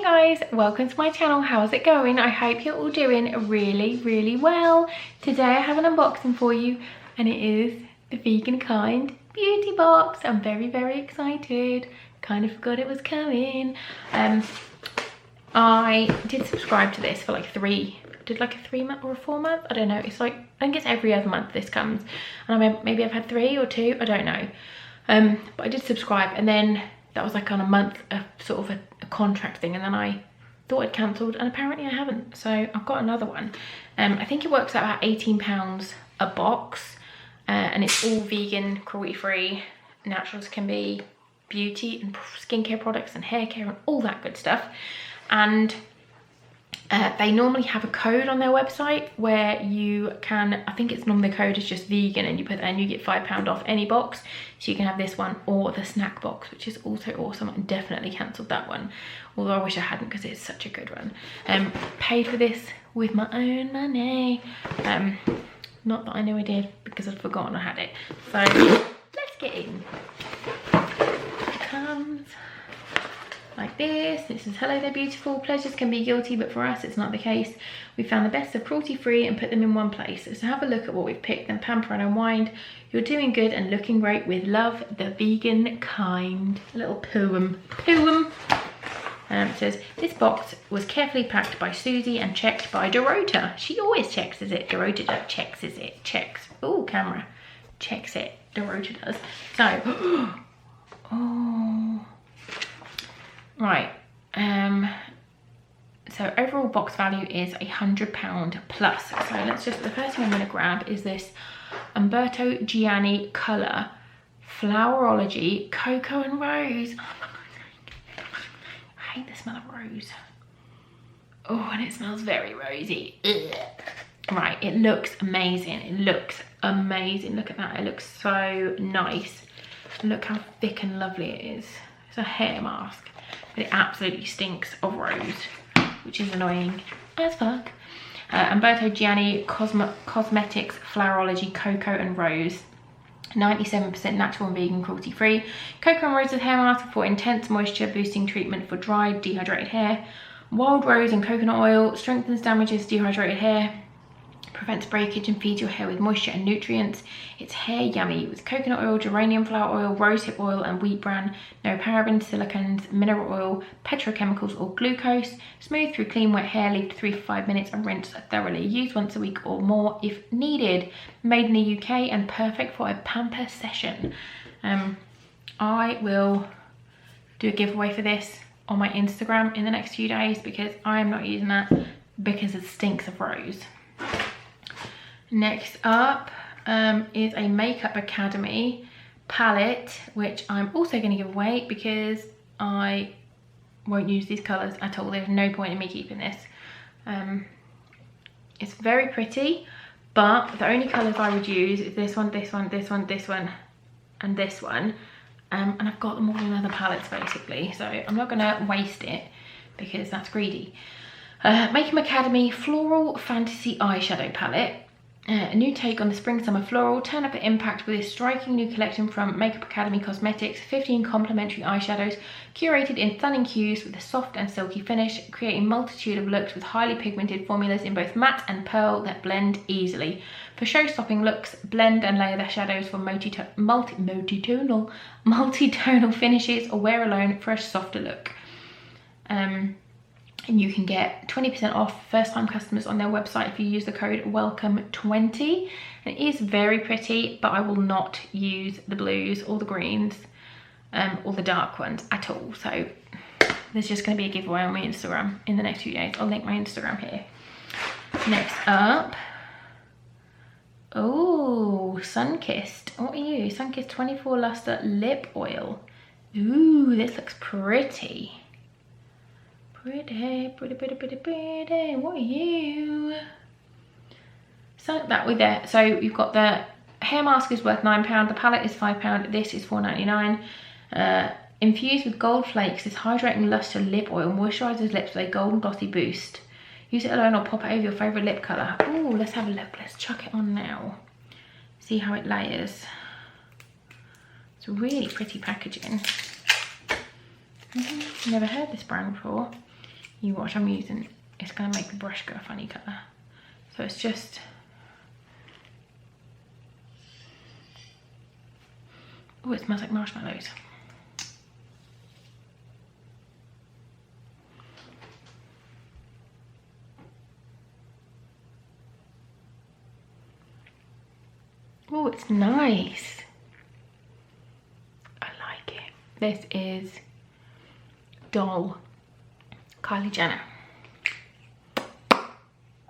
Hey guys, welcome to my channel. How's it going? I hope you're all doing really well. Today I have an unboxing for you and it is the Vegan Kind beauty box. I'm very excited. Kind of forgot it was coming. I did subscribe to this for like a 3 month or a 4 month, I don't know. It's like, I think it's every other month this comes, and maybe I've had 3 or 2, I don't know. But I did subscribe, and then that was like on a month of sort of a contract thing, and then I thought I'd cancelled, and apparently I haven't, so I've got another one. I think it works out about £18 a box, and it's all vegan, cruelty free, natural as can be, beauty and skincare products and hair care and all that good stuff. And they normally have a code on their website where you can, I think it's normally the code is just vegan, and you put that and you get £5 off any box. So you can have this one or the snack box, which is also awesome. I definitely cancelled that one, although I wish I hadn't because it's such a good one. Paid for this with my own money. Not that I knew I did because I'd forgotten I had it. So let's get in. It comes like this. This is hello they're beautiful, pleasures can be guilty, but for us it's not the case. We found the best of cruelty free and put them in one place. So have a look at what we've picked, then pamper and unwind. You're doing good and looking great with love, the Vegan Kind. A little poem. It says, this box was carefully packed by Susie and checked by Dorota. She always checks, is it? Dorota checks, is it? Checks. Oh, camera. Checks it. Dorota does. So, oh. Right, so overall box value is £100 plus. So let's just, the first thing I'm going to grab is this Umberto Gianni Colour Flowerology Cocoa and Rose. I hate the smell of rose. Oh, and it smells very rosy. Ugh. Right, it looks amazing. It looks amazing. Look at that, it looks so nice. Look how thick and lovely it is. It's a hair mask. But it absolutely stinks of rose, which is annoying as fuck. Umberto Gianni Cosmetics Flowerology Cocoa and Rose. 97% natural and vegan, cruelty free. Cocoa and Rose's hair mask for intense moisture boosting treatment for dry, dehydrated hair. Wild rose and coconut oil strengthens, damages dehydrated hair. Prevents breakage and feeds your hair with moisture and nutrients. It's hair yummy with coconut oil, geranium flower oil, rosehip oil and wheat bran. No parabens, silicones, mineral oil, petrochemicals or glucose. Smooth through clean wet hair, leave 3 to 5 minutes and rinse thoroughly. Use once a week or more if needed. Made in the UK and perfect for a pamper session. I will do a giveaway for this on my Instagram in the next few days because I am not using that because it stinks of rose. Next up is a Makeup Academy palette, which I'm also going to give away because I won't use these colours at all. There's no point in me keeping this. It's very pretty, but the only colours I would use is this one, this one, this one, this one, and this one. And I've got them all in other palettes basically, so I'm not going to waste it because that's greedy. Makeup Academy Floral Fantasy Eyeshadow Palette. A new take on the spring summer floral. Turn up at impact with this striking new collection from Makeup Academy Cosmetics. 15 complementary eyeshadows curated in stunning hues with a soft and silky finish, creating multitude of looks with highly pigmented formulas in both matte and pearl that blend easily. For show-stopping looks, blend and layer their shadows for multi-tonal finishes, or wear alone for a softer look. And you can get 20% off first time customers on their website if you use the code WELCOME20. And it is very pretty, but I will not use the blues or the greens or the dark ones at all. So there's just going to be a giveaway on my Instagram in the next few days. I'll link my Instagram here. Next up, oh, Sunkissed. What are you? Sunkissed 24 Luster Lip Oil. Ooh, this looks pretty. Pretty. What are you? So that with it. So you've got the hair mask is worth £9. The palette is £5. This is £4.99. Infused with gold flakes, this hydrating luster lip oil moisturizes lips with a golden glossy boost. Use it alone or pop it over your favorite lip color. Ooh, let's have a look. Let's chuck it on now. See how it layers. It's really pretty packaging. Never heard this brand before. You watch, I'm using, it's gonna make the brush go a funny colour. So it's just, oh, it smells like marshmallows. Oh, it's nice. I like it. This is Doll Kylie Jenner.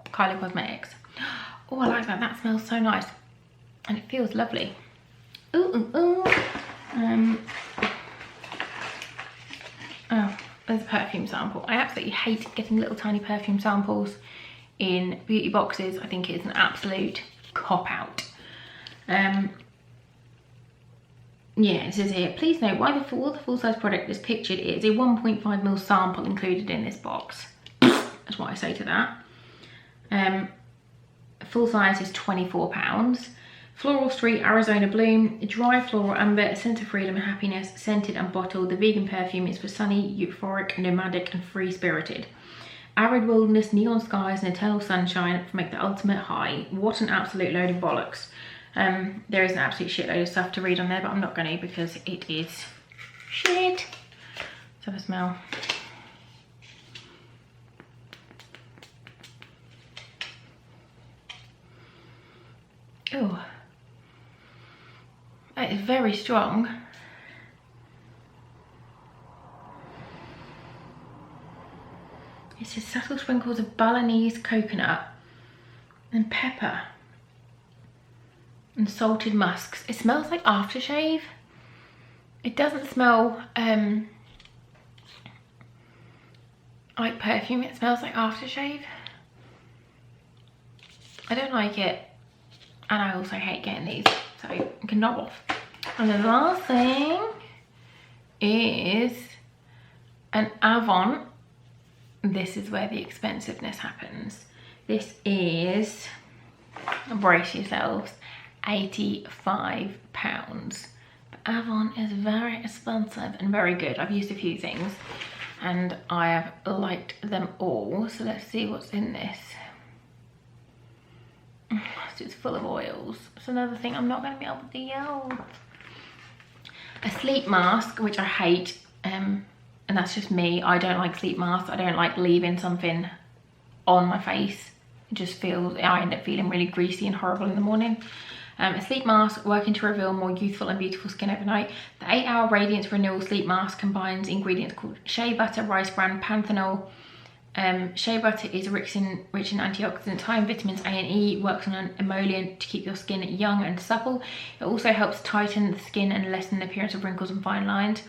Kylie Cosmetics. Oh, I like that. That smells so nice. And it feels lovely. Ooh, ooh, ooh. Oh, there's a perfume sample. I absolutely hate getting little tiny perfume samples in beauty boxes. I think it's an absolute cop-out. Yeah, it says here, please note why the full-size product is pictured is a 1.5ml sample included in this box. That's what I say to that. Full size is £24. Floral Street Arizona Bloom, dry floral amber, a scent of freedom and happiness, scented and bottled. The vegan perfume is for sunny, euphoric, nomadic and free-spirited. Arid wilderness, neon skies and eternal sunshine make the ultimate high. What an absolute load of bollocks. There is an absolute shitload of stuff to read on there, but I'm not going to because it is shit. Let's have a smell. Oh, that is very strong. It says subtle sprinkles of Balinese coconut and pepper and salted musks. It smells like aftershave. It doesn't smell like perfume. It smells like aftershave. I don't like it, and I also hate getting these, so I can knob off. And the last thing is an Avant. This is where the expensiveness happens. This is, brace yourselves, £85. But Avant is very expensive and very good. I've used a few things and I have liked them all. So let's see what's in this. It's full of oils. It's another thing I'm not going to be able to use. A sleep mask, which I hate, and that's just me. I don't like sleep masks. I don't like leaving something on my face. It just feels, I end up feeling really greasy and horrible in the morning. A sleep mask working to reveal more youthful and beautiful skin overnight. The 8-hour Radiance Renewal Sleep Mask combines ingredients called shea butter, rice bran, panthenol. Shea butter is rich in antioxidants, high in vitamins A and E, works on an emollient to keep your skin young and supple. It also helps tighten the skin and lessen the appearance of wrinkles and fine lines.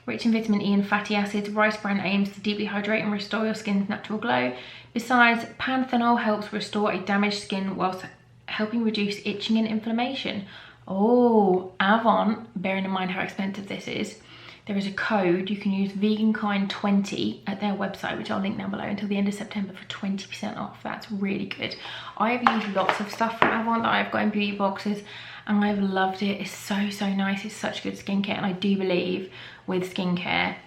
Rich in vitamin E and fatty acids, rice bran aims to deeply hydrate and restore your skin's natural glow. Besides, panthenol helps restore a damaged skin whilst helping reduce itching and inflammation. Oh, Avant, bearing in mind how expensive this is, there is a code. You can use vegankind20 at their website, which I'll link down below, until the end of September for 20% off. That's really good. I have used lots of stuff from Avant that I've got in beauty boxes and I've loved it. It's so nice. It's such good skincare, and I do believe with skincare,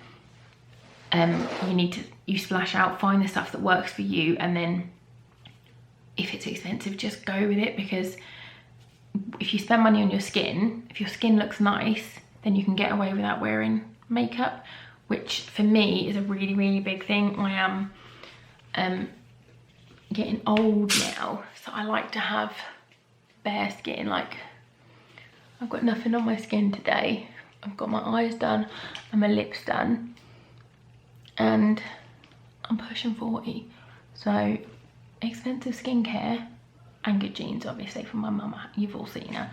you splash out, find the stuff that works for you, and then if it's expensive, just go with it, because if you spend money on your skin, if your skin looks nice, then you can get away without wearing makeup, which for me is a really big thing. I am getting old now, so I like to have bare skin. Like, I've got nothing on my skin today. I've got my eyes done and my lips done, and I'm pushing 40, so expensive skincare and good genes, obviously, from my mama. You've all seen her.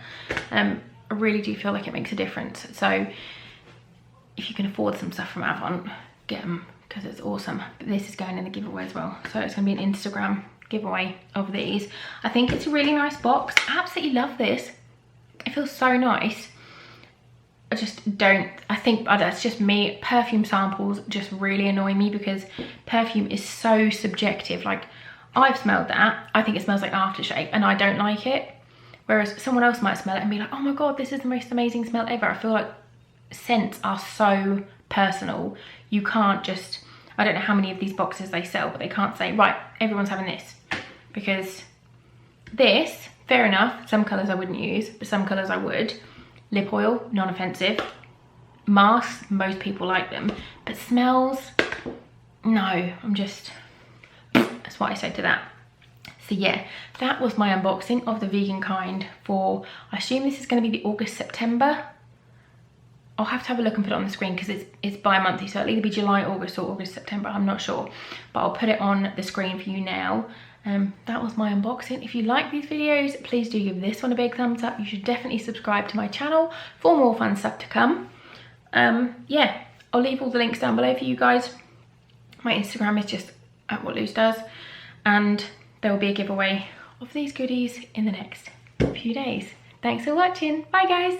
I really do feel like it makes a difference. So if you can afford some stuff from Avant, get them, because it's awesome. But this is going in the giveaway as well, so it's going to be an Instagram giveaway of these. I think it's a really nice box. I absolutely love this. It feels so nice. I just don't, I think that's just me. Perfume samples just really annoy me, because perfume is so subjective. Like, I've smelled that, I think it smells like aftershave, and I don't like it. Whereas someone else might smell it and be like, oh my God, this is the most amazing smell ever. I feel like scents are so personal. You can't just, I don't know how many of these boxes they sell, but they can't say, right, everyone's having this. Because this, fair enough, some colours I wouldn't use, but some colours I would. Lip oil, non-offensive. Masks, most people like them. But smells, no, that's what I said to that. So yeah, that was my unboxing of the vegan kind for, I assume this is going to be the August, September. I'll have to have a look and put it on the screen because it's bi-monthly, so it'll either be July, August or August, September, I'm not sure. But I'll put it on the screen for you now. That was my unboxing. If you like these videos, please do give this one a big thumbs up. You should definitely subscribe to my channel for more fun stuff to come. Yeah, I'll leave all the links down below for you guys. My Instagram is just @whatloose_does, and there will be a giveaway of these goodies in the next few days. Thanks for watching. Bye guys.